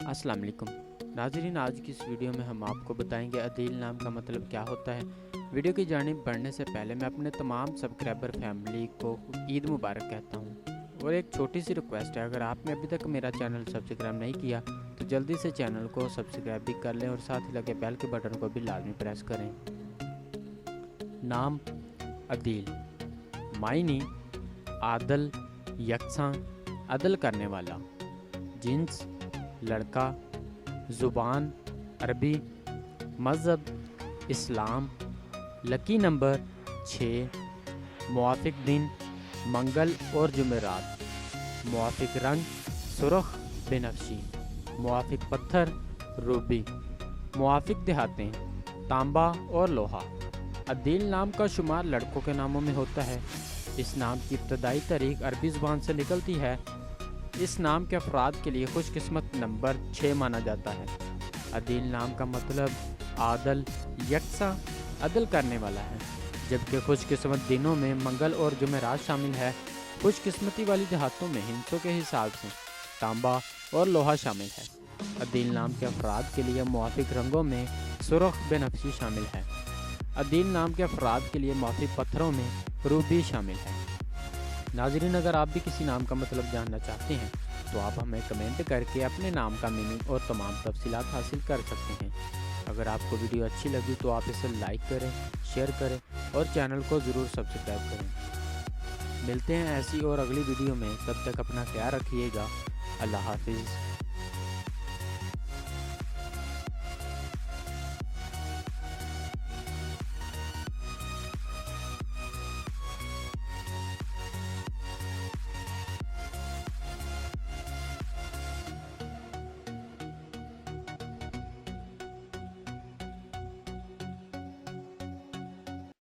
अस्सलाम वालेकुम नाज़रीन, आज की इस वीडियो में हम आपको बताएंगे अदील नाम का मतलब क्या होता है। वीडियो की जानिब बढ़ने से पहले मैं अपने तमाम सब्सक्राइबर फैमिली को ईद मुबारक कहता हूँ। और एक छोटी सी रिक्वेस्ट है, अगर आपने अभी तक मेरा चैनल सब्सक्राइब नहीं किया तो जल्दी से चैनल को सब्सक्राइब भी कर लें और साथ ही लगे बेल के बटन को भी लाजमी प्रेस करें। नाम अदील, मायनी आदल, यकसां, अदल करने वाला। जिन्स लड़का, ज़ुबान अरबी, मज़हब इस्लाम, लकी नंबर 6, मुआफ़िक दिन मंगल और जुमेरात, मुआफ़िक रंग सुरख बेनफ्शी, मुआफ़िक पत्थर रूबी, मुआफ़िक देहातें तांबा और लोहा। अदील नाम का शुमार लड़कों के नामों में होता है। इस नाम की इब्तदाई तारीख अरबी ज़ुबान से निकलती है। इस नाम के अफराद के लिए खुशकिस्मत नंबर 6 माना जाता है। अदील नाम का मतलब आदल, यकसा, अदल करने वाला है, जबकि खुशकिस्मत दिनों में मंगल और जुमेरात शामिल है। खुशकिस्मती वाली देहातों में हिंसों के हिसाब से तांबा और लोहा शामिल है। अदील नाम के अफराद के लिए मुआफ़िक रंगों में सुरख बेनफ्शी शामिल है। अदील नाम के अफराद के लिए मुआफ़िक पत्थरों में रूबी शामिल है। नाज़रीन, अगर आप भी किसी नाम का मतलब जानना चाहते हैं तो आप हमें कमेंट करके अपने नाम का मीनिंग और तमाम तफसीलात हासिल कर सकते हैं। अगर आपको वीडियो अच्छी लगी तो आप इसे लाइक करें, शेयर करें और चैनल को ज़रूर सब्सक्राइब करें। मिलते हैं ऐसी और अगली वीडियो में, तब तक अपना ख्याल रखिएगा। अल्लाह हाफिज़।